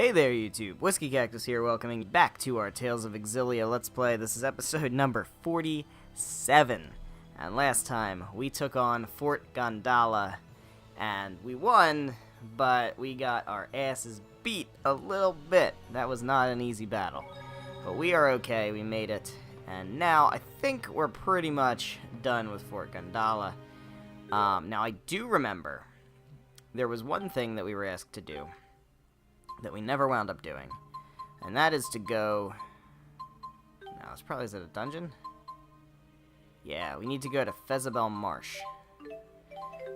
Hey there, YouTube. WhiskeyCactus here, welcoming you back to our Tales of Xillia Let's Play. This is episode number 47. And last time, we took on Fort Gondala, and we won, but we got our asses beat a little bit. That was not an easy battle. But we are okay, we made it. And now, I think we're pretty much done with Fort Gondala. Now, I do remember, there was one thing that we were asked to do that we never wound up doing, and that is to go... No, it's probably... Is it a dungeon? Yeah, we need to go to Fezabel Marsh.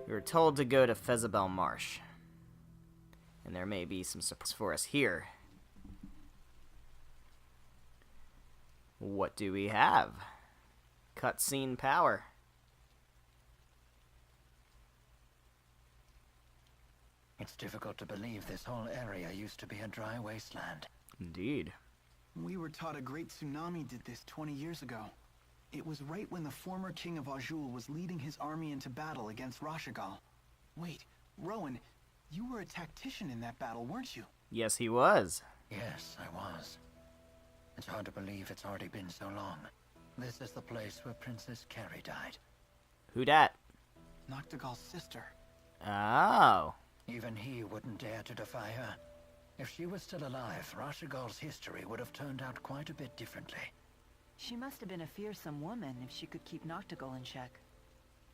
We were told to go to Fezabel Marsh, and there may be some surprise for us here. What do we have? Cutscene power. It's difficult to believe this whole area used to be a dry wasteland. Indeed. We were taught a great tsunami did this 20 years ago. It was right when the former king of Azul was leading his army into battle against Rashagal. Wait, Rowan, you were a tactician in that battle, weren't you? Yes, he was. Yes, I was. It's hard to believe it's already been so long. This is the place where Princess Carrie died. Who dat? Noctigal's sister. Oh. Even he wouldn't dare to defy her. If she was still alive, Rashagal's history would have turned out quite a bit differently. She must have been a fearsome woman if she could keep Noctigal in check.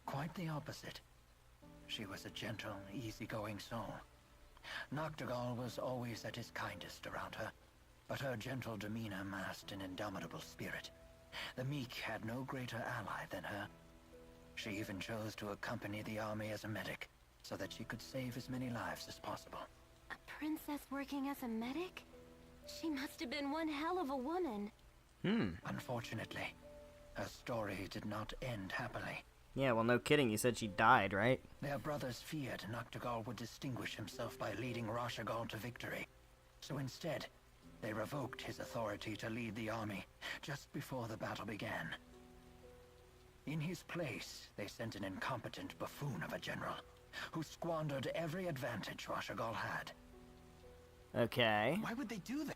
Quite the opposite. She was a gentle, easygoing soul. Noctigal was always at his kindest around her, but her gentle demeanor masked an indomitable spirit. The meek had no greater ally than her. She even chose to accompany the army as a medic, so that she could save as many lives as possible. A princess working as a medic? She must have been one hell of a woman. Unfortunately, her story did not end happily. Yeah, well, no kidding. You said she died, right? Their brothers feared Noctigal would distinguish himself by leading Rashagal to victory. So instead, they revoked his authority to lead the army just before the battle began. In his place, they sent an incompetent buffoon of a general who squandered every advantage Rashagal had. Okay. Why would they do that?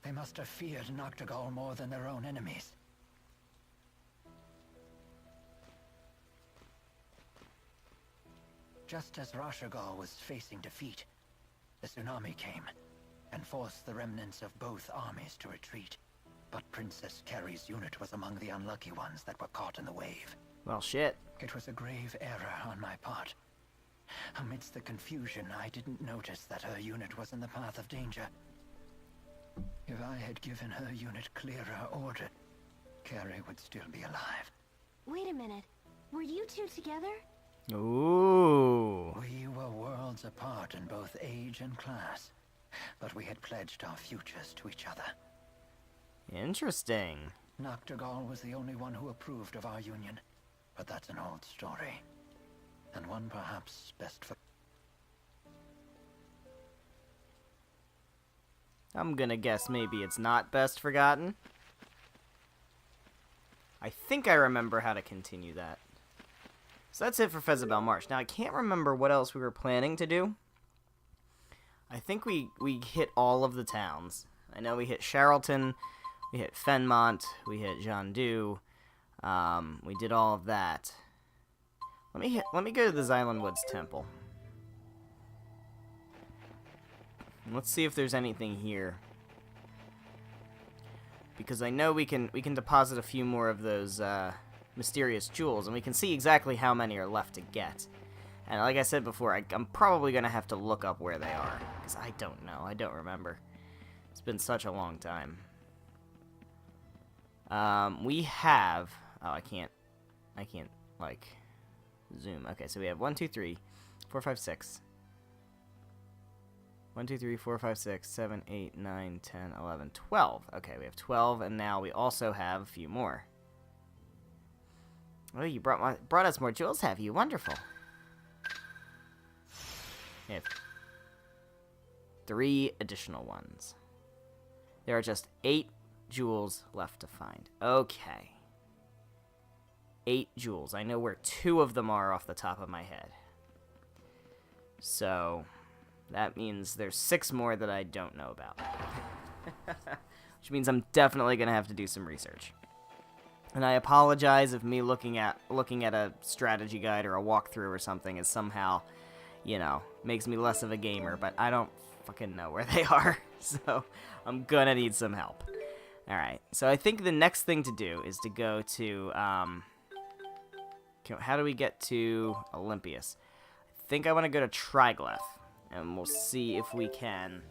They must have feared Noctigal more than their own enemies. Just as Rashagal was facing defeat, the tsunami came and forced the remnants of both armies to retreat. But Princess Carrie's unit was among the unlucky ones that were caught in the wave. Well, shit. It was a grave error on my part. Amidst the confusion, I didn't notice that her unit was in the path of danger. If I had given her unit clearer order, Carrie would still be alive. Wait a minute. Were you two together? Ooh. We were worlds apart in both age and class, but we had pledged our futures to each other. Interesting. Noctigal was the only one who approved of our union, but that's an old story, and one perhaps best for... I'm gonna guess maybe it's not best forgotten. I think I remember how to continue that. So that's it for Fezabel Marsh. Now, I can't remember what else we were planning to do. I think we hit all of the towns. I know we hit Charlton, we hit Fenmont, we hit Jandu. We did all of that. Let me go to the Xylan Woods Temple. Let's see if there's anything here. Because I know we can deposit a few more of those mysterious jewels, and we can see exactly how many are left to get. And like I said before, I'm probably going to have to look up where they are, because I don't know. I don't remember. It's been such a long time. We have... Oh, I can't, like, zoom. Okay, so we have 1, 2, 3, 4, 5, 6. 1, 2, 3, 4, 5, 6, 7, 8, 9, 10, 11, 12. Okay, we have 12, and now we also have a few more. Oh, you brought us more jewels, have you? Wonderful. We have 3 additional ones. There are just 8 jewels left to find. Okay. 8 jewels. I know where 2 of them are off the top of my head. So, That means there's 6 more that I don't know about. Which means I'm definitely going to have to do some research. And I apologize if me looking at a strategy guide or a walkthrough or something is somehow, you know, makes me less of a gamer, but I don't fucking know where they are, so I'm gonna need some help. Alright, so I think the next thing to do is to go to, how do we get to Olympias? I think I want to go to Triglav, and we'll see if we can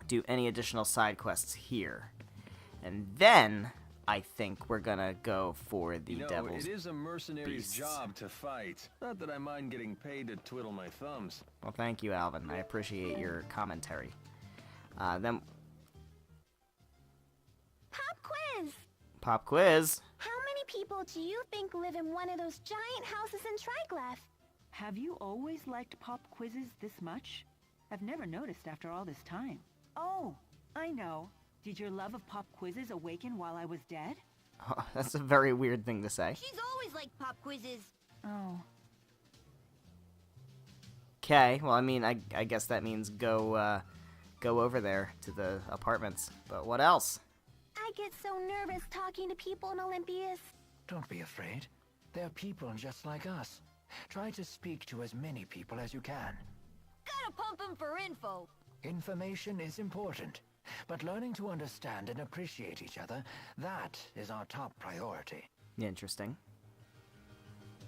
do any additional side quests here. And then I think we're gonna go for the Devil's it is a mercenary's Beasts. job to fight. Not that I mind getting paid to twiddle my thumbs. Well, thank you, Alvin. I appreciate your commentary. Then Pop quiz! pop quiz. How many people do you think live in one of those giant houses in Triglav? Have you always liked pop quizzes this much? I've never noticed after all this time. Oh, I know. Did your love of pop quizzes awaken while I was dead? Oh, that's a very weird thing to say. She's always liked pop quizzes. Oh. Okay, well, I mean, I guess that means go over there to the apartments. But what else? I get so nervous talking to people in Olympias. Don't be afraid. They're people just like us. Try to speak to as many people as you can. Gotta pump them for info. Information is important, but learning to understand and appreciate each other, that is our top priority. Interesting.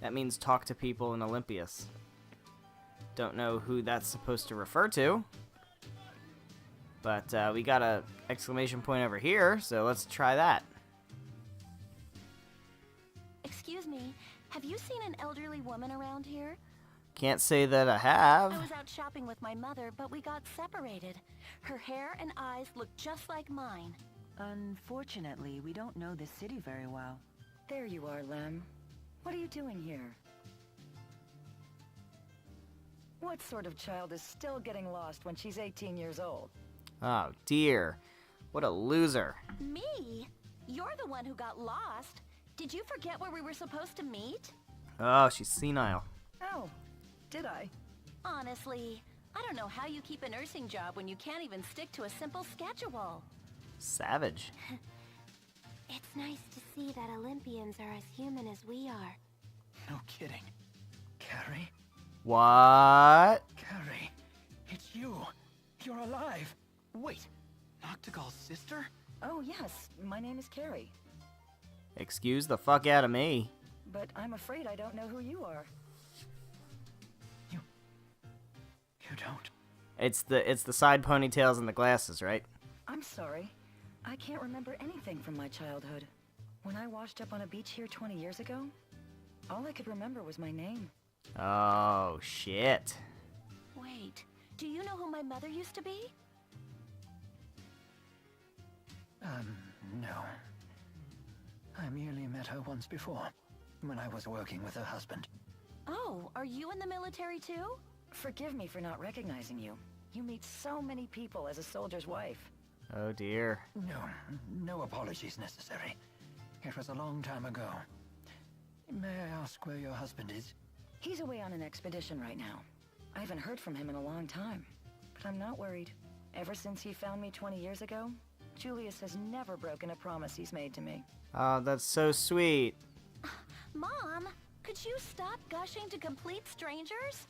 That means talk to people in Olympias. Don't know who that's supposed to refer to. But we got a exclamation point over here, so let's try that. Excuse me, have you seen an elderly woman around here? Can't say that I have. I was out shopping with my mother, but we got separated. Her hair and eyes look just like mine. Unfortunately, we don't know this city very well. There you are, Lem. What are you doing here? What sort of child is still getting lost when she's 18 years old? Oh, dear. What a loser. Me? You're the one who got lost. Did you forget where we were supposed to meet? Oh, she's senile. Oh, did I? Honestly, I don't know how you keep a nursing job when you can't even stick to a simple schedule. Savage. It's nice to see that Olympians are as human as we are. No kidding. Carrie? What? Carrie, it's you. You're alive. Wait, Noctigal's sister? Oh, yes. My name is Carrie. Excuse the fuck out of me. But I'm afraid I don't know who you are. You don't? It's the side ponytails and the glasses, right? I'm sorry. I can't remember anything from my childhood. When I washed up on a beach here 20 years ago, all I could remember was my name. Oh, shit. Wait, do you know who my mother used to be? No. I merely met her once before, when I was working with her husband. Oh, are you in the military too? Forgive me for not recognizing you. You meet so many people as a soldier's wife. Oh, dear. No apologies necessary. It was a long time ago. May I ask where your husband is? He's away on an expedition right now. I haven't heard from him in a long time, but I'm not worried. Ever since he found me 20 years ago, Julius has never broken a promise he's made to me. Oh, that's so sweet. Mom, could you stop gushing to complete strangers?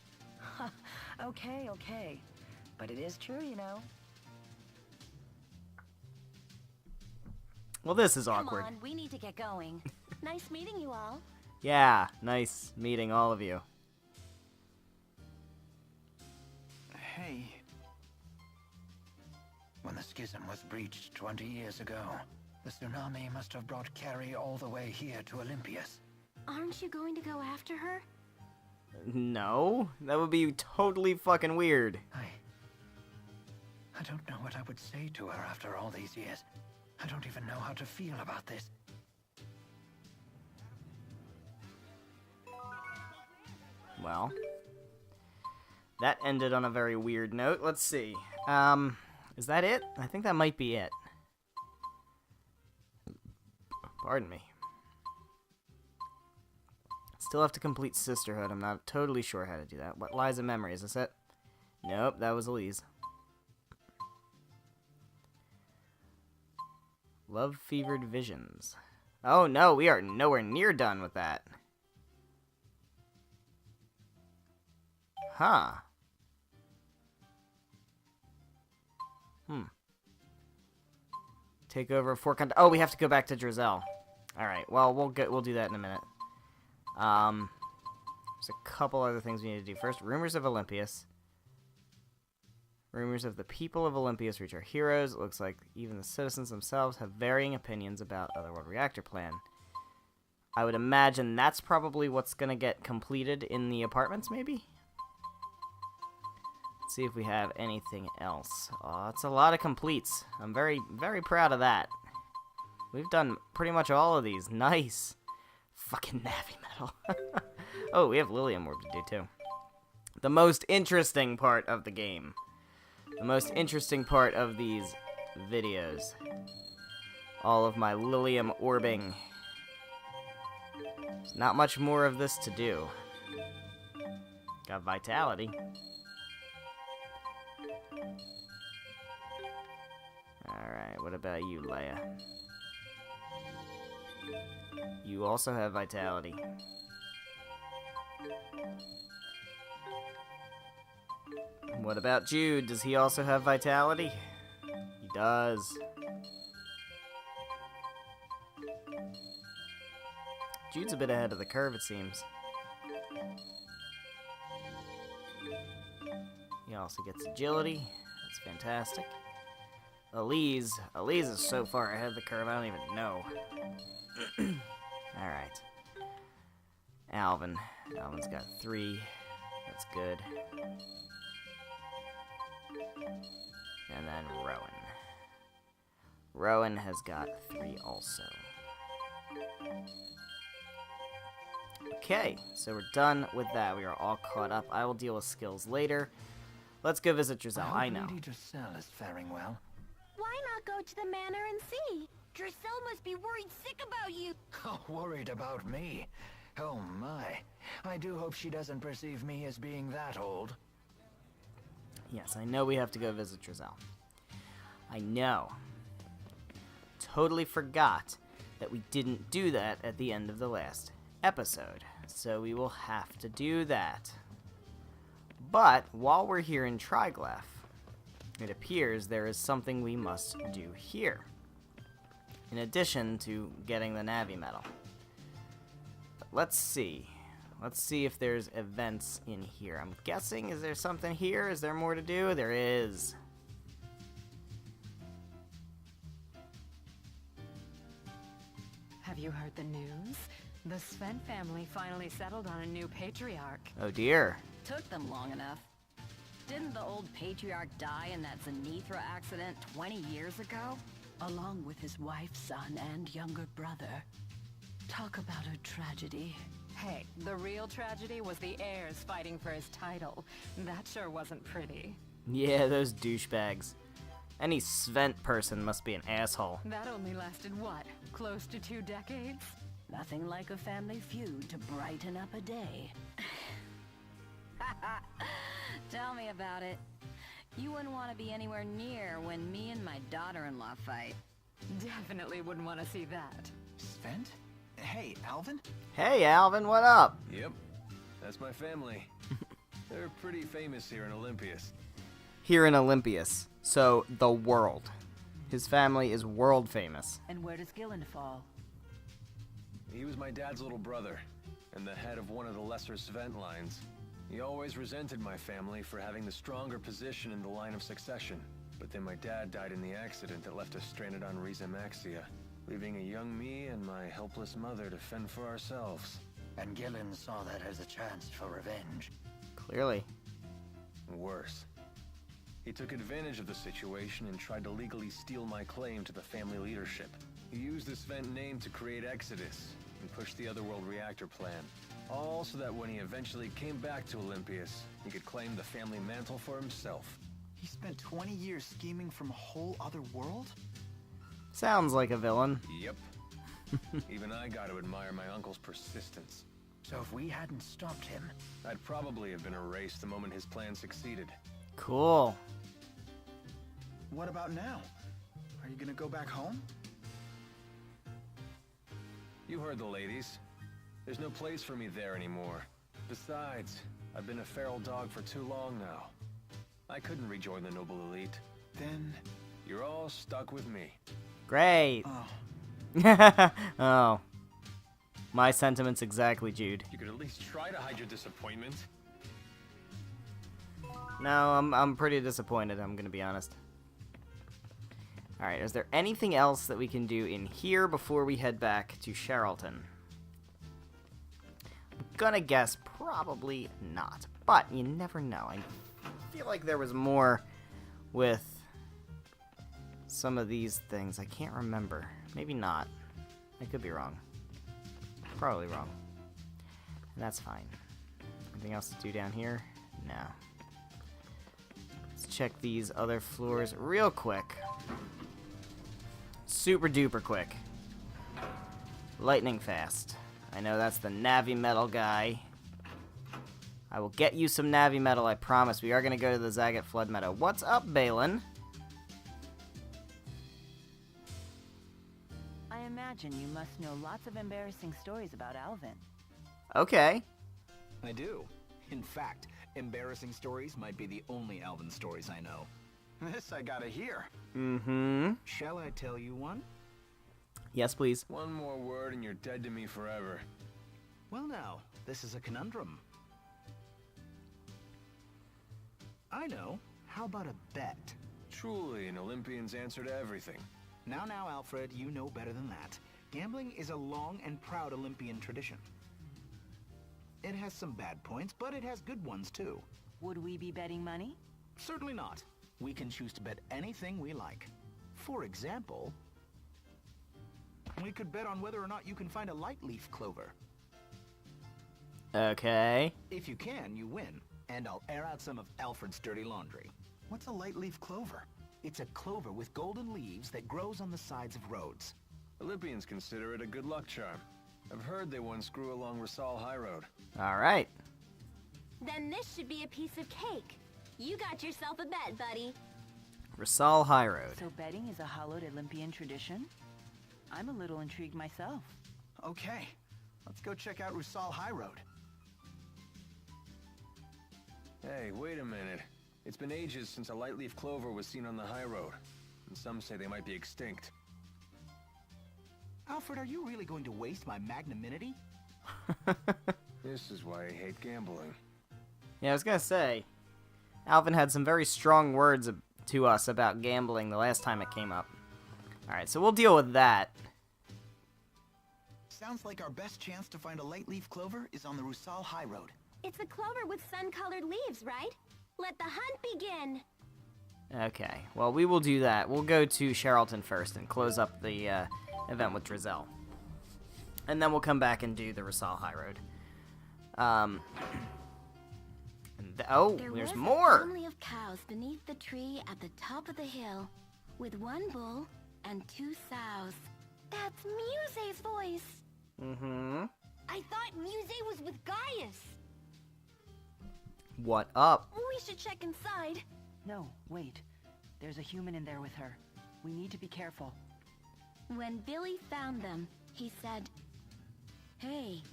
Okay. But it is true, you know. Well, this is awkward. Come on, we need to get going. Nice meeting you all. Yeah, nice meeting all of you. Hey, When the schism was breached 20 years ago, the tsunami must have brought Carrie all the way here to Olympias. Aren't you going to go after her? No, that would be totally fucking weird. I don't know what I would say to her after all these years. I don't even know how to feel about this. Well, that ended on a very weird note. Let's see. Is that it? I think that might be it. Pardon me. Still have to complete Sisterhood. I'm not totally sure how to do that. What lies in memory? Is this it? Nope, that was Elise. Love-fevered visions. Oh no, we are nowhere near done with that. Huh. Take over Fort Gond. Oh, we have to go back to Drizel. Alright, well, we'll do that in a minute. There's a couple other things we need to do. First, rumors of Olympias. Rumors of the people of Olympias reach our heroes. It looks like even the citizens themselves have varying opinions about Otherworld Reactor Plan. I would imagine that's probably what's going to get completed in the apartments, maybe? Let's see if we have anything else. Oh, it's a lot of completes. I'm very, very proud of that. We've done pretty much all of these. Nice. Fucking Navi Metal. Oh, we have Lilium Orb to do, too. The most interesting part of the game. The most interesting part of these videos. All of my Lilium Orbing. There's not much more of this to do. Got Vitality. Alright, what about you, Leia? You also have Vitality. What about Jude? Does he also have Vitality? He does. Jude's a bit ahead of the curve, it seems. He also gets Agility. That's fantastic. Elise is so far ahead of the curve, I don't even know. Alright. Alvin's got 3. That's good. And then Rowan has got 3 also. Okay, so we're done with that. We are all caught up. I will deal with skills later. Let's go visit Drizel. I know. Lady Drizel is faring well. Why not go to the manor and see? Drizel must be worried sick about you. Oh, worried about me? Oh my. I do hope she doesn't perceive me as being that old. Yes, I know we have to go visit Drizel. I know. Totally forgot that we didn't do that at the end of the last episode. So we will have to do that. But while we're here in Triglav, it appears there is something we must do here. In addition to getting the Navi Medal. But let's see. Let's see if there's events in here. I'm guessing, is there something here? Is there more to do? There is. Have you heard the news? The Sven family finally settled on a new patriarch. Oh dear. Took them long enough. Didn't the old patriarch die in that Zenithra accident 20 years ago? Along with his wife, son, and younger brother. Talk about a tragedy. Hey, the real tragedy was the heirs fighting for his title. That sure wasn't pretty. Yeah, those douchebags. Any Sven person must be an asshole. That only lasted what? Close to 2 decades? Nothing like a family feud to brighten up a day. Tell me about it. You wouldn't want to be anywhere near when me and my daughter-in-law fight. Definitely wouldn't want to see that. Sven? Hey, Alvin? Hey, Alvin, what up? Yep, that's my family. They're pretty famous here in Olympias. Here in Olympias. So, the world. His family is world famous. And where does Gillen fall? He was my dad's little brother, and the head of one of the lesser Sven lines. He always resented my family for having the stronger position in the line of succession. But then my dad died in the accident that left us stranded on Riza Maxia, leaving a young me and my helpless mother to fend for ourselves. And Gillen saw that as a chance for revenge. Clearly. Worse. He took advantage of the situation and tried to legally steal my claim to the family leadership. He used the Sven name to create Exodus and push the Otherworld Reactor Plan. All so that when he eventually came back to Olympias, he could claim the family mantle for himself. He spent 20 years scheming from a whole other world? Sounds like a villain. Yep. Even I got to admire my uncle's persistence. So if we hadn't stopped him... I'd probably have been erased the moment his plan succeeded. Cool. What about now? Are you gonna go back home? You heard the ladies. There's no place for me there anymore. Besides, I've been a feral dog for too long now. I couldn't rejoin the noble elite. Then... You're all stuck with me. Great. Oh. Oh. My sentiments exactly, Jude. You could at least try to hide your disappointment. No, I'm pretty disappointed, I'm gonna be honest. Alright, is there anything else that we can do in here before we head back to Charlton? I'm gonna guess probably not, but you never know. I feel like there was more with some of these things. I can't remember. Maybe not. I could be wrong. Probably wrong. And that's fine. Anything else to do down here? No. Let's check these other floors real quick. Super duper quick. Lightning fast. I know that's the Navi Metal guy. I will get you some Navi Metal, I promise. We are going to go to the Zagat Flood Meadow. What's up, Balin? I imagine you must know lots of embarrassing stories about Alvin. Okay. I do. In fact, embarrassing stories might be the only Alvin stories I know. This I gotta hear. Mm-hmm. Shall I tell you one? Yes, please. One more word and you're dead to me forever. Well now, this is a conundrum. I know. How about a bet? Truly an Olympian's answer to everything. Now, Alfred, you know better than that. Gambling is a long and proud Olympian tradition. It has some bad points, but it has good ones too. Would we be betting money? Certainly not. We can choose to bet anything we like. For example, we could bet on whether or not you can find a light leaf clover. Okay. If you can, you win, and I'll air out some of Alfred's dirty laundry. What's a light leaf clover? It's a clover with golden leaves that grows on the sides of roads. Olympians consider it a good luck charm. I've heard they once grew along Rasal High Road. Alright. Then this should be a piece of cake. You got yourself a bet, buddy. Rasal High Road. So betting is a hallowed Olympian tradition? I'm a little intrigued myself. Okay, let's go check out Rusal High Road. Hey, wait a minute. It's been ages since a light leaf clover was seen on the high road, and some say they might be extinct. Alfred, are you really going to waste my magnanimity? This is why I hate gambling. Yeah, I was gonna say, Alvin had some very strong words to us about gambling the last time it came up. Alright, so we'll deal with that. Sounds like our best chance to find a light leaf clover is on the Rusal High Road. It's a clover with sun-colored leaves, right? Let the hunt begin. Okay, well, we will do that. We'll go to Charlton first and close up the event with Drizel. And then we'll come back and do the Rasal High Road. There's more! A family of cows beneath the tree at the top of the hill, with one bull and 2 sows. That's Muse's voice! Mm-hmm. I thought Muse was with Gaius! What up? We should check inside. No, wait. There's a human in there with her. We need to be careful. When Billy found them, he said, "Hey,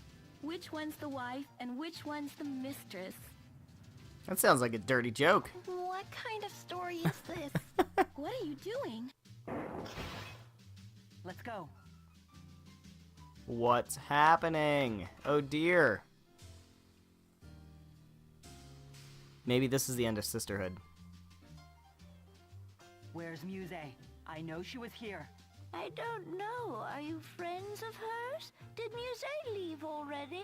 which one's the wife and which one's the mistress?" That sounds like a dirty joke. What kind of story is this? What are you doing? Let's go. What's happening? Oh dear. Maybe this is the end of Sisterhood. Where's Muse? I know she was here. I don't know. Are you friends of hers? Did Muse leave already?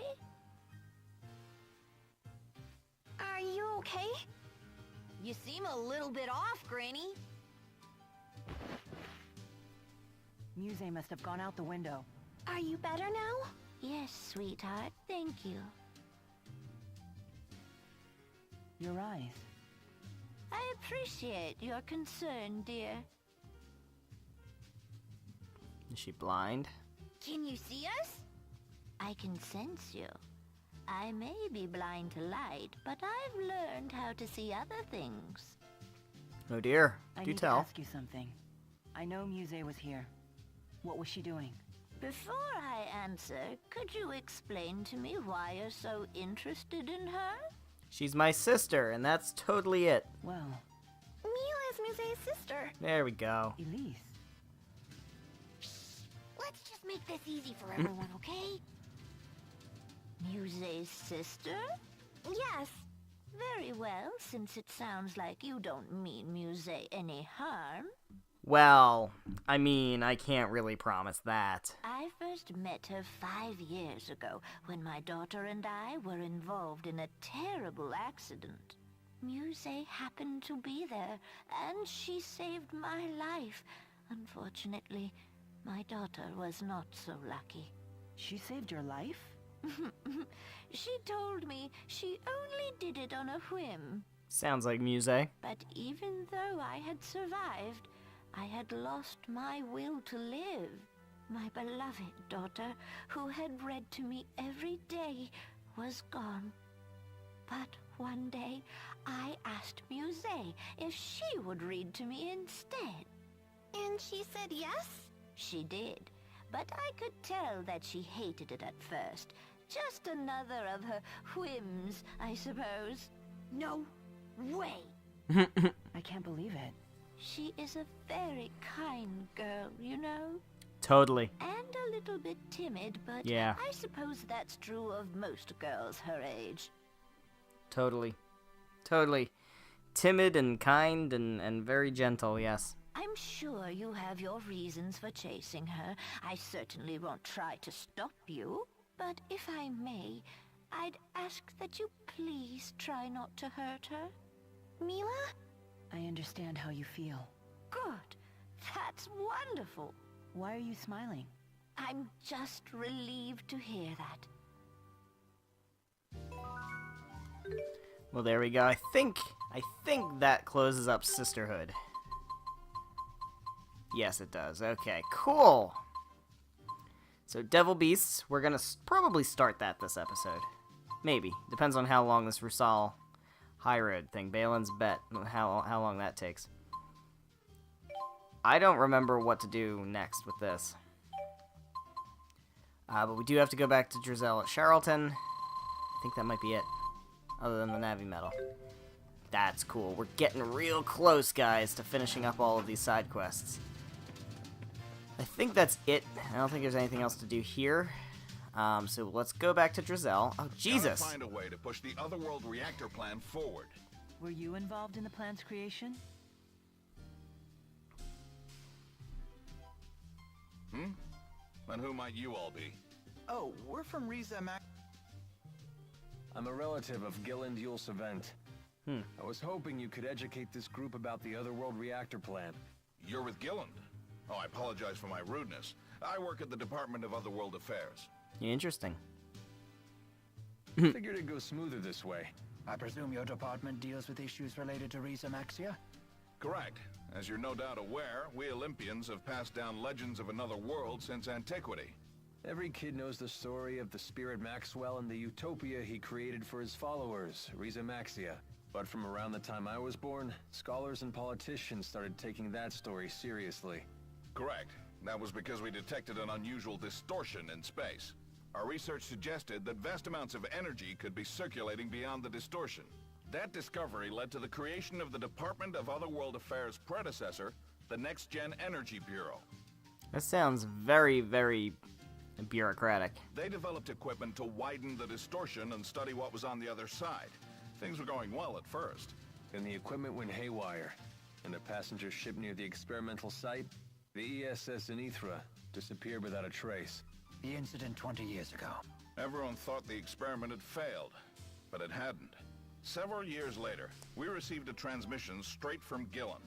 Are you okay? You seem a little bit off, Granny. Muse must have gone out the window. Are you better now? Yes, sweetheart. Thank you. Your eyes. I appreciate your concern, dear. Is she blind? Can you see us? I can sense you. I may be blind to light, but I've learned how to see other things. Oh dear. I Do need tell. to ask you something. I know Muse was here. What was she doing? Before I answer, could you explain to me why you're so interested in her? She's my sister, and that's totally it. Well, Mila is Muse's sister. There we go. Elise. Let's just make this easy for everyone, okay? Muse's sister? Yes. Very well, since it sounds like you don't mean Muse any harm. Well, I mean, I can't really promise that. I first met her 5 years ago when my daughter and I were involved in a terrible accident. Muse happened to be there, and she saved my life. Unfortunately, my daughter was not so lucky. She saved your life? She told me she only did it on a whim. Sounds like Muse. But even though I had survived, I had lost my will to live. My beloved daughter, who had read to me every day, was gone. But one day, I asked Muse if she would read to me instead. And she said yes? She did, but I could tell that she hated it at first. Just another of her whims, I suppose. No way. I can't believe it. She is a very kind girl, you know? Totally. And a little bit timid, but Yeah. I suppose that's true of most girls her age. Totally. Totally. Timid and kind and very gentle, yes. I'm sure you have your reasons for chasing her. I certainly won't try to stop you. But if I may, I'd ask that you please try not to hurt her. Mila? I understand how you feel. Good. That's wonderful. Why are you smiling? I'm just relieved to hear that. Well, there we go. I think that closes up Sisterhood. Yes, it does. Okay, cool. So, Devil Beasts, we're gonna probably start that this episode. Maybe. Depends on how long this Rusal High Road thing, Balin's Bet, how long that takes. I don't remember what to do next with this. But we do have to go back to Drizel at Charlton. I think that might be it. Other than the Navi Medal. That's cool. We're getting real close, guys, to finishing up all of these side quests. I think that's it. I don't think there's anything else to do here. So let's go back to Drizel. Oh, Jesus! Gotta find a way to push the Otherworld reactor plan forward. Were you involved in the plan's creation? And who might you all be? Oh, we're from Riza Mac. I'm a relative of Gilland Yulsevent. I was hoping you could educate this group about the Otherworld reactor plan. You're with Gilland. Oh, I apologize for my rudeness. I work at the Department of Otherworld Affairs. Interesting. Figured it'd go smoother this way. I presume your department deals with issues related to Riza Maxia? Correct. As you're no doubt aware, we Olympians have passed down legends of another world since antiquity. Every kid knows the story of the Spirit Maxwell and the utopia he created for his followers, Riza Maxia. But from around the time I was born, scholars and politicians started taking that story seriously. Correct. That was because we detected an unusual distortion in space. Our research suggested that vast amounts of energy could be circulating beyond the distortion. That discovery led to the creation of the Department of Otherworld Affairs' predecessor, the Next Gen Energy Bureau. That sounds very, very bureaucratic. They developed equipment to widen the distortion and study what was on the other side. Things were going well at first. Then the equipment went haywire, and a passenger ship near the experimental site, the ESS Zenithra, disappeared without a trace. The incident 20 years ago. Everyone thought the experiment had failed, but it hadn't. Several years later, we received a transmission straight from Gilland.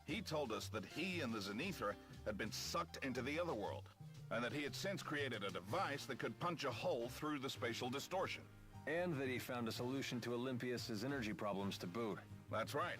He told us that he and the Zenithra had been sucked into the Otherworld, and that he had since created a device that could punch a hole through the spatial distortion. And that he found a solution to Olympias's energy problems to boot. That's right.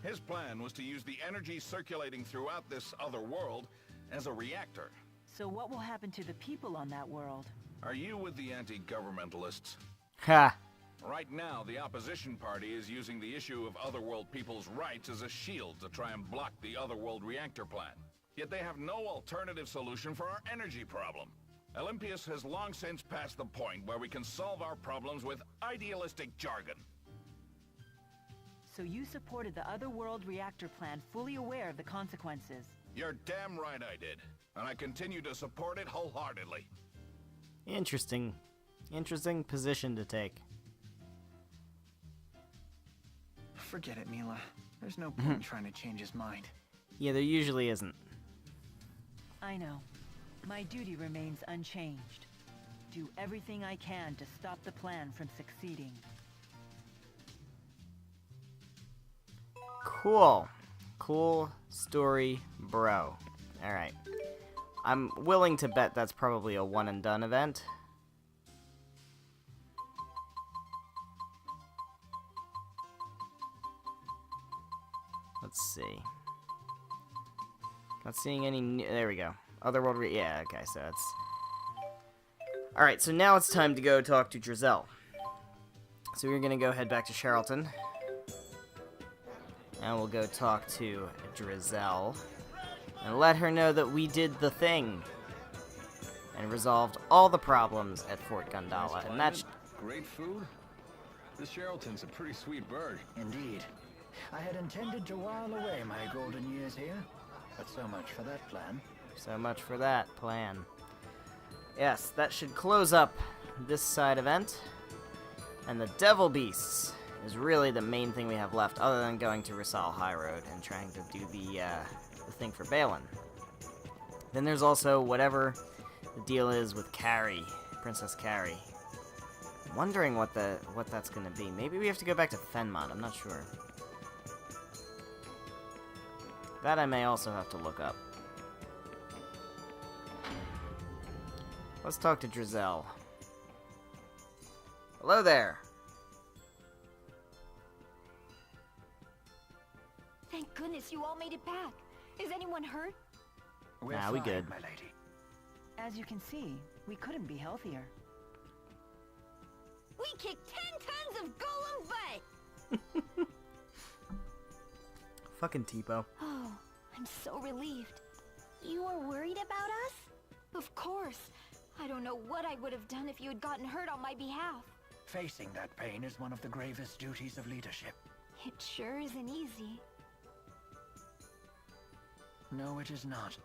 His plan was to use the energy circulating throughout this other world as a reactor. So what will happen to the people on that world? Are you with the anti-governmentalists? Ha! Right now, the opposition party is using the issue of Otherworld people's rights as a shield to try and block the Otherworld reactor plan. Yet they have no alternative solution for our energy problem. Olympius has long since passed the point where we can solve our problems with idealistic jargon. So you supported the Otherworld reactor plan, fully aware of the consequences. You're damn right I did. And I continue to support it wholeheartedly. Interesting. Interesting position to take. Forget it, Mila. There's no point trying to change his mind. Yeah, there usually isn't. I know. My duty remains unchanged. Do everything I can to stop the plan from succeeding. Cool. Cool story, bro. Alright. I'm willing to bet that's probably a one and done event. Let's see. Not seeing any new, there we go. Otherworld yeah, okay, so it's... Alright, so now it's time to go talk to Drizel. So we're gonna go head back to Charlton. And we'll go talk to Drizel. And let her know that we did the thing. And resolved all the problems at Fort Gundala. And that's... Great food? This Charlton's a pretty sweet bird. Indeed. I had intended to while away my golden years here, but so much for that plan. So much for that plan. Yes, that should close up this side event. And the Devil Beasts is really the main thing we have left, other than going to Risal High Road and trying to do the thing for Balin. Then there's also whatever the deal is with Carrie, Princess Carrie. I'm wondering what that's gonna be. Maybe we have to go back to Fenmont, I'm not sure. That I may also have to look up. Let's talk to Drizel. Hello there! Thank goodness you all made it back. Is anyone hurt? Nah, we good. My lady. As you can see, we couldn't be healthier. We kicked 10 tons of golem butt! Fucking Tipo. Oh, I'm so relieved. You were worried about us? Of course. I don't know what I would have done if you had gotten hurt on my behalf. Facing that pain is one of the gravest duties of leadership. It sure isn't easy. No, it is not.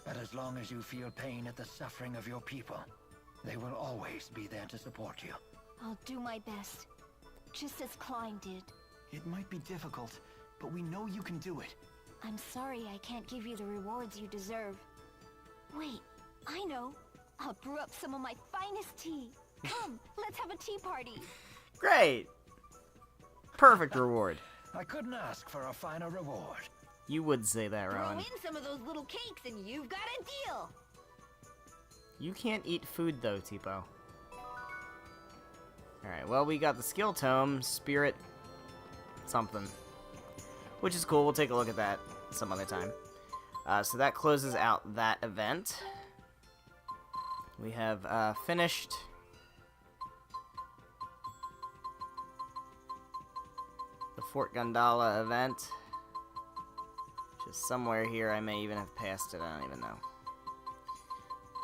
But as long as you feel pain at the suffering of your people, they will always be there to support you. I'll do my best. Just as Klein did. It might be difficult, but we know you can do it. I'm sorry I can't give you the rewards you deserve. Wait, I know. I'll brew up some of my finest tea. Come, let's have a tea party. Great! Perfect reward. I couldn't ask for a finer reward. You would say that, Throw Rowan. in some of those little cakes and you've got a deal. You can't eat food, though, Tipo. Alright, well, we got the skill tome, spirit something. Which is cool, we'll take a look at that some other time. So that closes out that event. We have finished the Fort Gundala event. Which is somewhere here, I may even have passed it, I don't even know.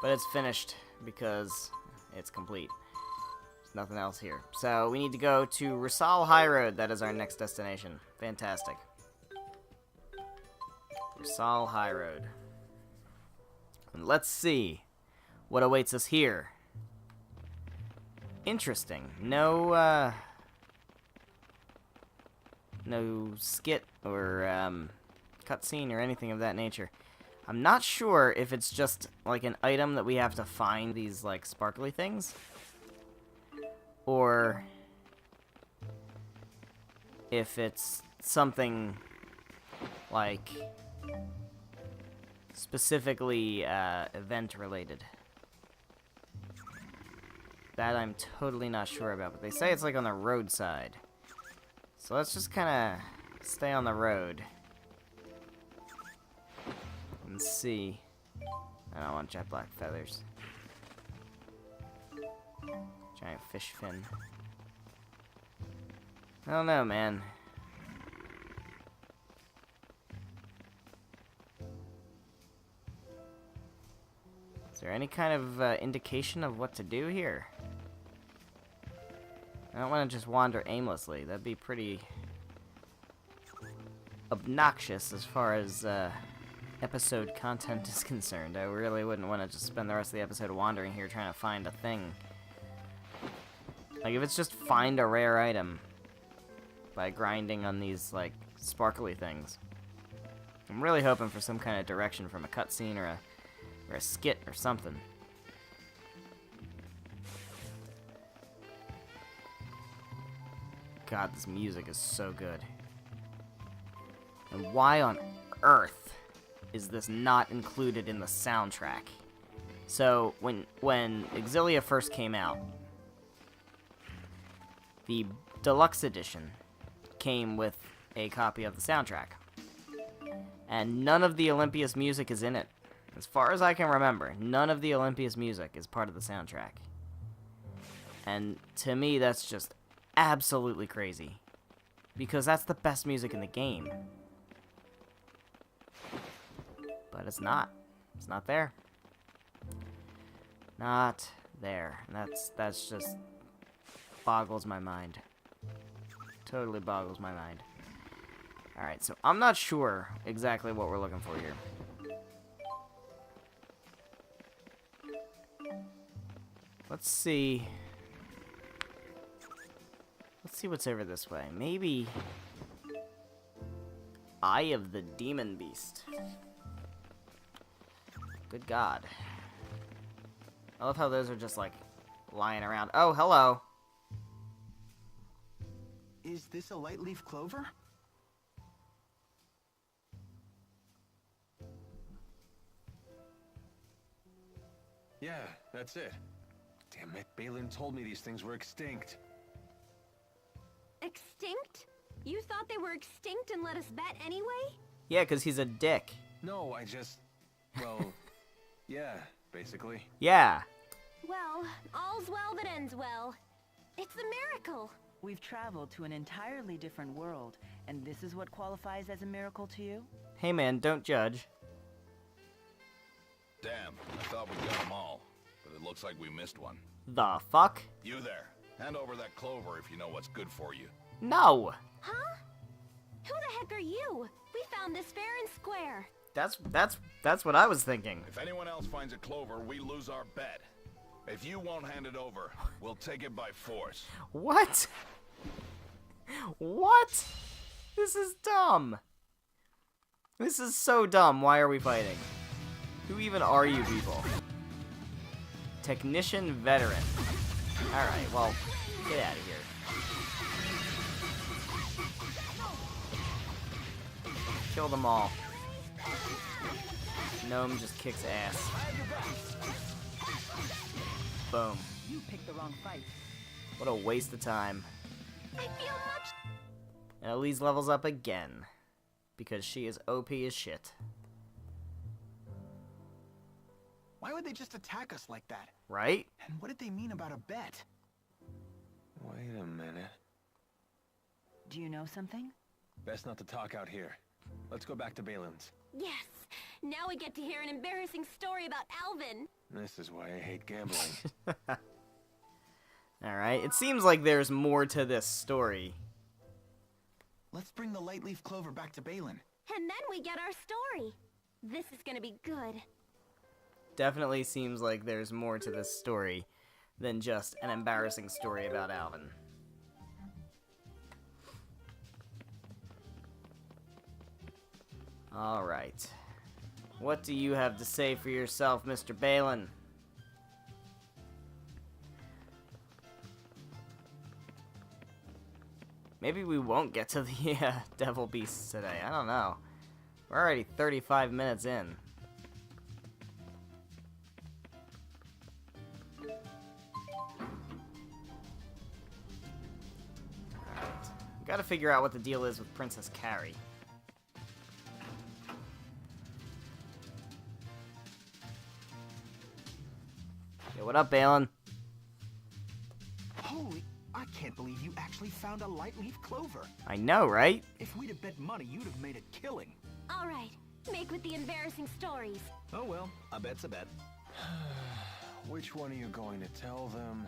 But it's finished because it's complete. There's nothing else here. So we need to go to Risal High Road, that is our next destination. Fantastic. Risal High Road. And let's see what awaits us here. Interesting. No skit or cutscene or anything of that nature. I'm not sure if it's just like an item that we have to find these like sparkly things, or if it's something like specifically event related. That I'm totally not sure about, but they say it's like on the roadside. So let's just kind of stay on the road and see. I don't want jet black feathers. Giant fish fin. I don't know, man. Is there any kind of indication of what to do here? I don't want to just wander aimlessly. That'd be pretty obnoxious as far as episode content is concerned. I really wouldn't want to just spend the rest of the episode wandering here trying to find a thing. Like, if it's just find a rare item by grinding on these, like, sparkly things. I'm really hoping for some kind of direction from a cutscene or a skit or something. God, this music is so good. And why on earth is this not included in the soundtrack? So, when Xillia first came out, the deluxe edition came with a copy of the soundtrack. And none of the Olympias music is in it. As far as I can remember, none of the Olympias music is part of the soundtrack. And to me, that's just absolutely crazy. Because that's the best music in the game. But it's not. It's not there. Not there. And that's just boggles my mind. Totally boggles my mind. Alright, so I'm not sure exactly what we're looking for here. Let's see. Let's see what's over this way. Maybe Eye of the Demon Beast. Good God. I love how those are just like lying around. Oh, hello. Is this a light leaf clover? Yeah, that's it. Damn it, Balin told me these things were extinct. Extinct? You thought they were extinct and let us bet anyway? Yeah, because he's a dick. No, I just... well... yeah, basically. Yeah. Well, all's well that ends well. It's a miracle. We've traveled to an entirely different world, and this is what qualifies as a miracle to you? Hey man, don't judge. Damn, I thought we got them all, but it looks like we missed one. The fuck? You there. Hand over that clover if you know what's good for you. No! Huh? Who the heck are you? We found this fair and square. That's what I was thinking. If anyone else finds a clover, we lose our bet. If you won't hand it over, we'll take it by force. What? What? This is dumb. This is so dumb. Why are we fighting? Who even are you people? Technician veteran. Alright, well, get out of here. Kill them all. Gnome just kicks ass. Boom. You picked the wrong fight. What a waste of time. I feel much... And Elise levels up again. Because she is OP as shit. Why would they just attack us like that? Right? And what did they mean about a bet? Wait a minute. Do you know something? Best not to talk out here. Let's go back to Balin's. Yes. Now we get to hear an embarrassing story about Alvin. This is why I hate gambling. Alright, it seems like there's more to this story. Let's bring the light leaf clover back to Balin. And then we get our story. This is gonna be good. Definitely seems like there's more to this story than just an embarrassing story about Alvin. Alright. What do you have to say for yourself, Mr. Balin? Maybe we won't get to the devil beasts today. I don't know. We're already 35 minutes in. Gotta figure out what the deal is with Princess Carrie. Hey, what up, Balin? Holy, I can't believe you actually found a light-leaf clover. I know, right? If we'd have bet money, you'd have made a killing. All right, make with the embarrassing stories. Oh well, a bet's a bet. Which one are you going to tell them?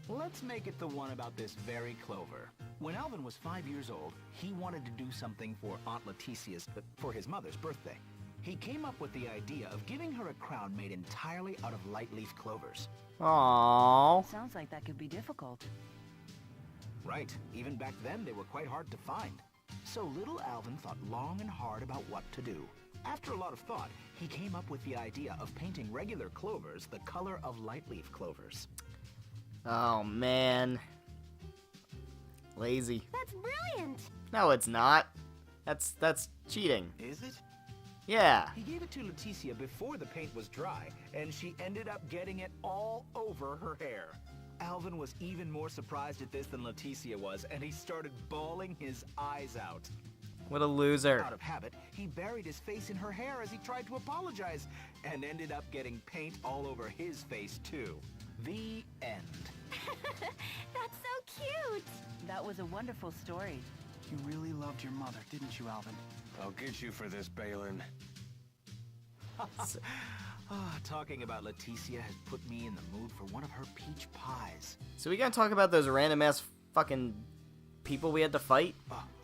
Let's make it the one about this very clover. When Alvin was 5 years old, he wanted to do something for Aunt Leticia's, for his mother's birthday. He came up with the idea of giving her a crown made entirely out of light-leaf clovers. Aww. Sounds like that could be difficult. Right, even back then they were quite hard to find. So little Alvin thought long and hard about what to do. After a lot of thought, he came up with the idea of painting regular clovers the color of light-leaf clovers. Oh, man. Lazy. That's brilliant. No, it's not. That's cheating. Is it? Yeah. He gave it to Leticia before the paint was dry, and she ended up getting it all over her hair. Alvin was even more surprised at this than Leticia was, and he started bawling his eyes out. What a loser. Out of habit, he buried his face in her hair as he tried to apologize, and ended up getting paint all over his face, too. The end. That's so cute. That was a wonderful story. You really loved your mother, didn't you, Alvin? I'll get you for this, Balin. Talking about Leticia has put me in the mood for one of her peach pies. So we gotta talk about those random ass fucking people we had to fight?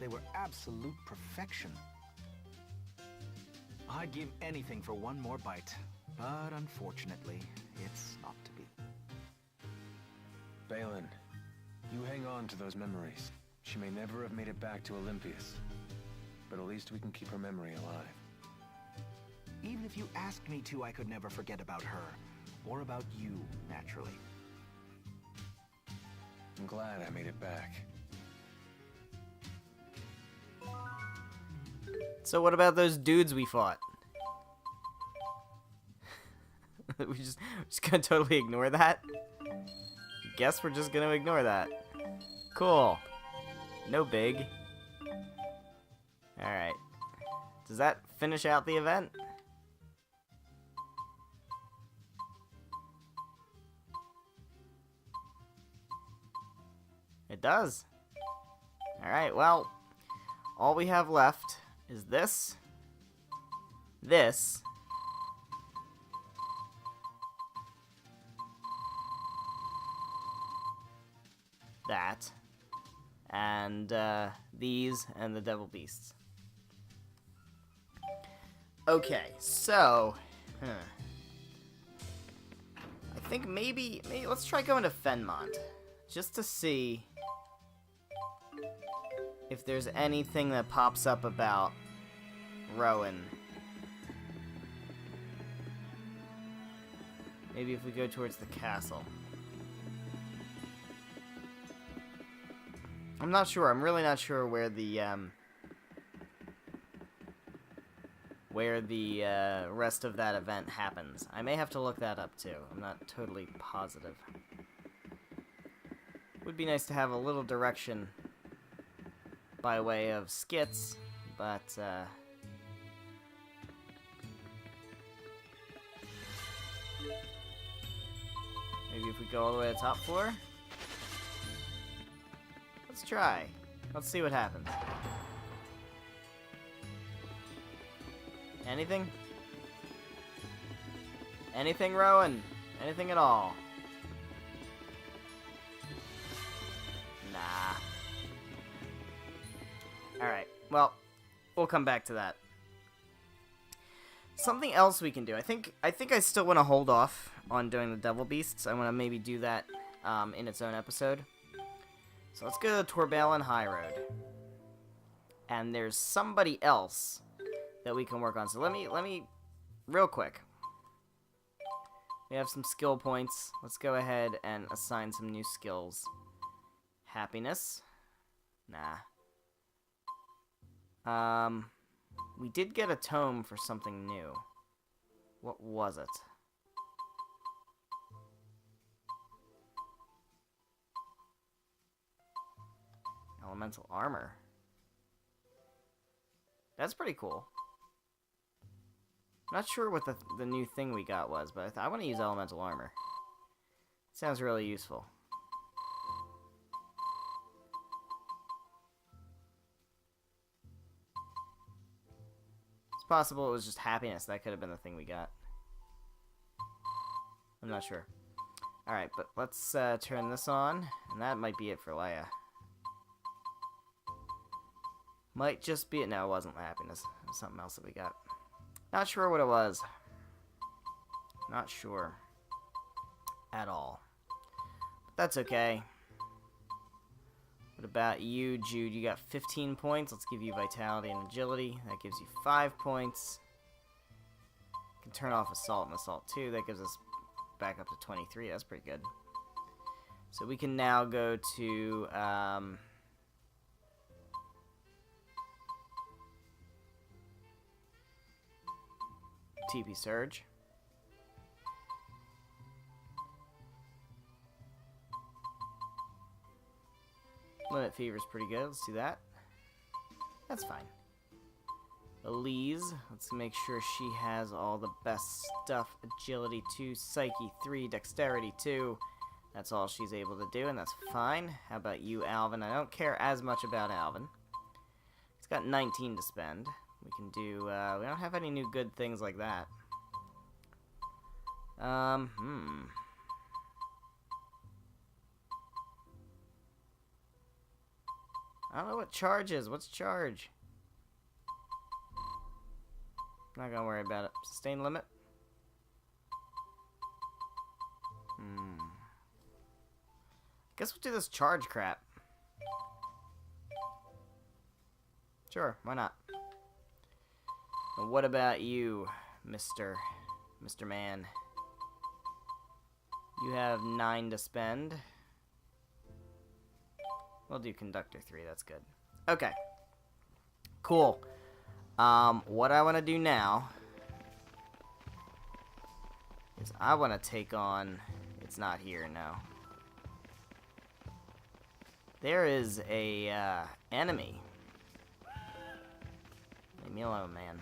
They were absolute perfection. I'd give anything for one more bite, but unfortunately, it's not to be. Balin, you hang on to those memories. She may never have made it back to Olympias, but at least we can keep her memory alive. Even if you asked me to, I could never forget about her. Or about you, naturally. I'm glad I made it back. So what about those dudes we fought? we just gonna totally ignore that? Guess we're just gonna ignore that. Cool. No big. Alright. Does that finish out the event? It does. Alright, well, all we have left is this, that, and these, and the devil beasts. Okay, so, I think maybe let's try going to Fenmont, just to see if there's anything that pops up about Rowan. Maybe if we go towards the castle. I'm not sure. I'm really not sure where the rest of that event happens. I may have to look that up too. I'm not totally positive. Would be nice to have a little direction by way of skits, but maybe if we go all the way to the top floor? Let's try. Let's see what happens. Anything? Anything, Rowan? Anything at all? Nah. Alright, well, we'll come back to that. Something else we can do. I think I still want to hold off on doing the Devil Beasts. I want to maybe do that in its own episode. So let's go to Torbalin High Road. And there's somebody else that we can work on. So let me real quick. We have some skill points. Let's go ahead and assign some new skills. Happiness. Nah. We did get a tome for something new. What was it? Elemental armor. That's pretty cool. Not sure what the new thing we got was, but I want to use elemental armor. Sounds really useful. possible it was just happiness. That could have been the thing we got. I'm not sure. Alright, but let's turn this on, and that might be it for Leia. Might just be it. No, it wasn't happiness. It was something else that we got. Not sure what it was. Not sure. At all. But that's okay. What about you, Jude? You got 15 points. Let's give you vitality and agility. That gives you 5 points. You can turn off assault and assault 2. That gives us back up to 23. That's pretty good. So we can now go to TP Surge. Limit Fever is pretty good. Let's do that. That's fine. Elise, let's make sure she has all the best stuff. Agility 2, Psyche 3, Dexterity 2. That's all she's able to do, and that's fine. How about you, Alvin? I don't care as much about Alvin. He's got 19 to spend. We can do, we don't have any new good things like that. I don't know what charge is. What's charge? Not gonna worry about it. Sustain limit? Guess we'll do this charge crap. Sure, why not? And what about you, Mr. Man? You have 9 to spend. We'll do Conductor 3, that's good. Okay. Cool. What I want to do now is I want to take on... It's not here, no. There is a, enemy. Leave me alone, man.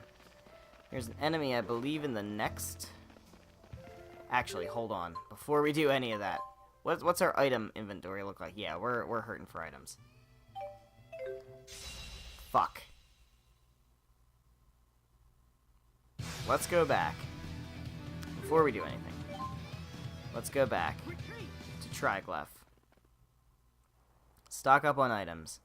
There's an enemy, I believe, in the next... Actually, hold on. Before we do any of that, what's our item inventory look like? Yeah, we're hurting for items. Fuck. Let's go back. Before we do anything, let's go back to Triglyph. Stock up on items.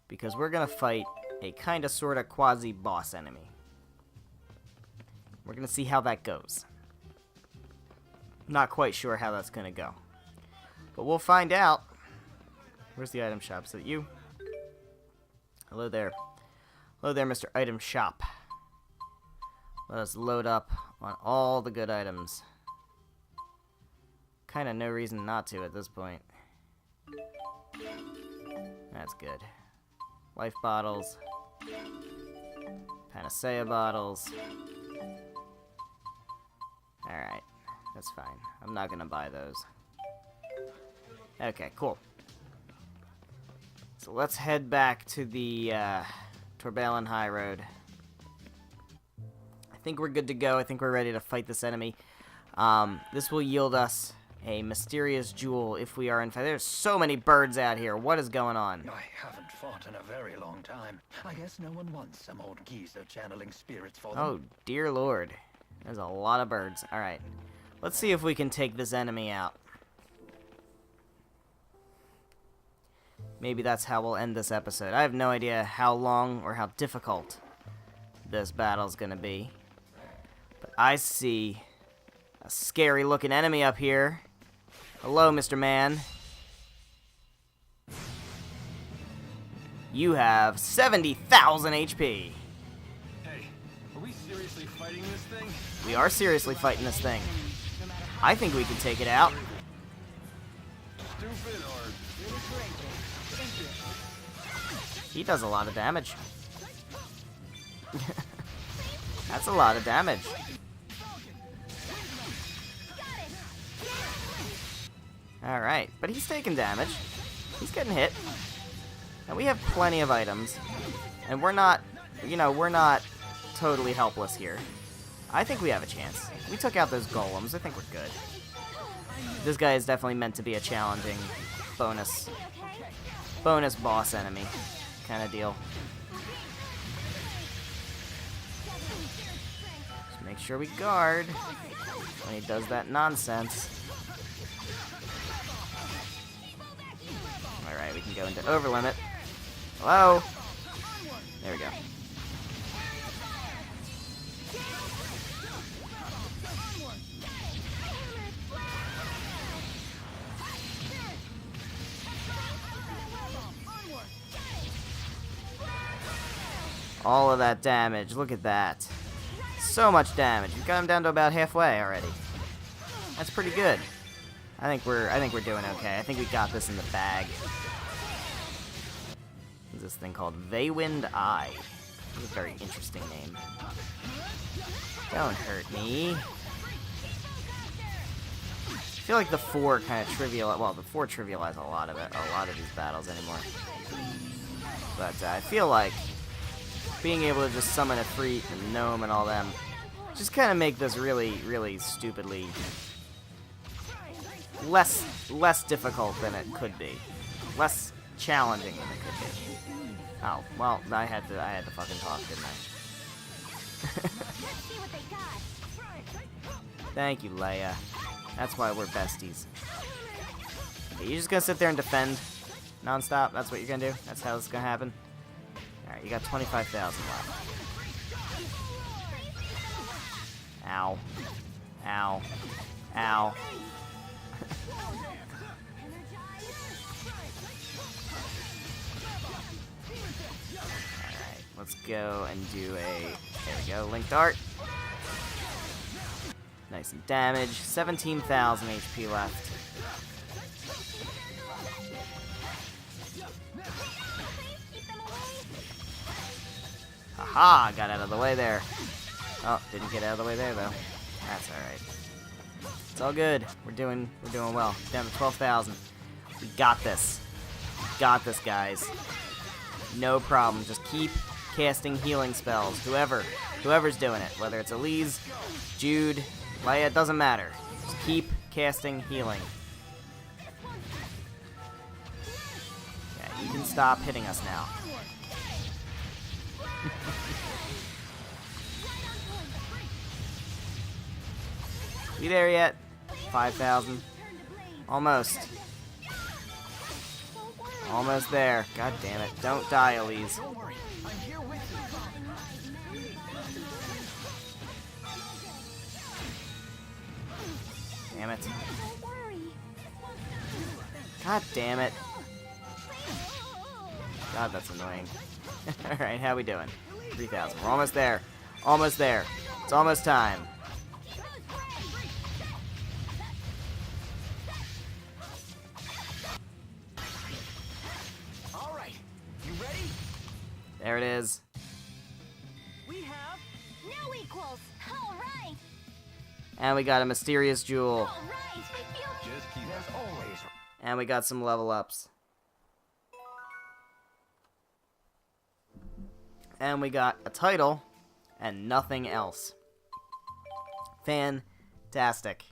Because we're gonna fight a kinda sorta quasi-boss enemy. We're gonna see how that goes. Not quite sure how that's gonna go. But we'll find out. Where's the item shop? Is that you? Hello there. Hello there, Mr. Item Shop. Let us load up on all the good items. Kinda no reason not to at this point. That's good. Life bottles. Panacea bottles. Alright. That's fine. I'm not gonna buy those. Okay, cool. So let's head back to the Torbalin High Road. I think we're good to go. I think we're ready to fight this enemy. This will yield us a mysterious jewel if we are in fact. There's so many birds out here. What is going on? I haven't fought in a very long time. I guess no one wants some old geezer channeling spirits for them. Oh, dear lord. There's a lot of birds. Alright. Let's see if we can take this enemy out. Maybe that's how we'll end this episode. I have no idea how long or how difficult this battle's gonna be. But I see a scary looking enemy up here. Hello, Mr. Man. You have 70,000 HP. Hey, are we seriously fighting this thing? We are seriously fighting this thing. I think we can take it out. Stupid or... He does a lot of damage. That's a lot of damage. Alright, but he's taking damage. He's getting hit. And we have plenty of items. And we're not, we're not totally helpless here. I think we have a chance. We took out those golems. I think we're good. This guy is definitely meant to be a challenging bonus boss enemy. kind of deal. Just make sure we guard when he does that nonsense. Alright, we can go into overlimit. Hello? There we go. All of that damage, look at that. So much damage. We've got him down to about halfway already. That's pretty good. I think we're doing okay. I think we got this in the bag. There's this thing called Veywind Eye. That's a very interesting name. Don't hurt me. I feel like the 4 kind of the 4 trivialize a lot of these battles anymore. But I feel like being able to just summon a Freet and Gnome and all them just kind of make this really, really stupidly less difficult than it could be. Less challenging than it could be. Oh, well, I had to fucking talk, didn't I? Thank you, Leia. That's why we're besties. Okay, you just gonna sit there and defend non-stop? That's what you're gonna do? That's how this is gonna happen? Alright, you got 25,000 left. Ow. Ow. Ow. Alright, let's go and do a... There we go, Link Dart. Nice and damage. 17,000 HP left. Haha, got out of the way there. Oh, didn't get out of the way there though. That's alright. It's all good. We're doing well. Down to 12,000. We got this. Got this, guys. No problem. Just keep casting healing spells. Whoever's doing it. Whether it's Elise, Jude, Leia, it doesn't matter. Just keep casting healing. Yeah, you can stop hitting us now. We there yet? 5,000. Almost. Almost there. God damn it. Don't die, Elise. Damn it. God damn it. God, that's annoying. Alright, how we doing? 3,000. We're almost there. Almost there. It's almost time. Alright, you ready? There it is. We have no equals. All right. And we got a mysterious jewel. All right. Just keep as always. And we got some level ups. And we got a title and nothing else. Fantastic.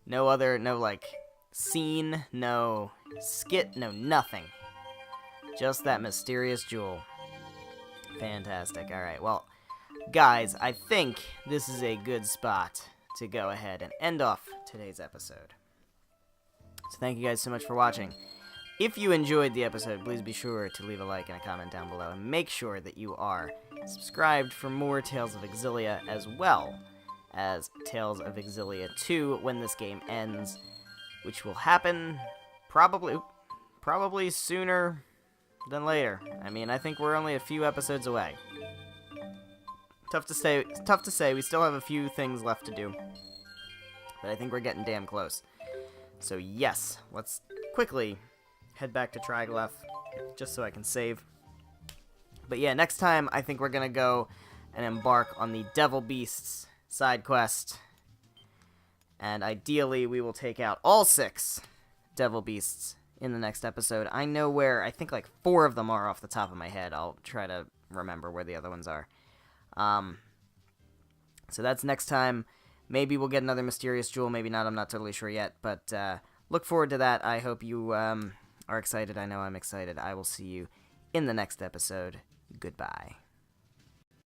No like scene, no skit, no nothing. Just that mysterious jewel. Fantastic. Alright, well, guys, I think this is a good spot to go ahead and end off today's episode. So thank you guys so much for watching. If you enjoyed the episode, please be sure to leave a like and a comment down below, and make sure that you are subscribed for more Tales of Xillia, as well as Tales of Xillia 2 when this game ends, which will happen probably sooner than later. I mean, I think we're only a few episodes away. Tough to say. We still have a few things left to do, but I think we're getting damn close. So yes, let's quickly head back to Triglav, just so I can save. But yeah, next time I think we're gonna go and embark on the Devil Beasts side quest, and ideally we will take out all 6 Devil Beasts in the next episode. I know where, I think like 4 of them are off the top of my head. I'll try to remember where the other ones are. So that's next time. Maybe we'll get another mysterious jewel, maybe not, I'm not totally sure yet, but look forward to that. I hope you are excited. I know I'm excited. I will see you in the next episode. Goodbye.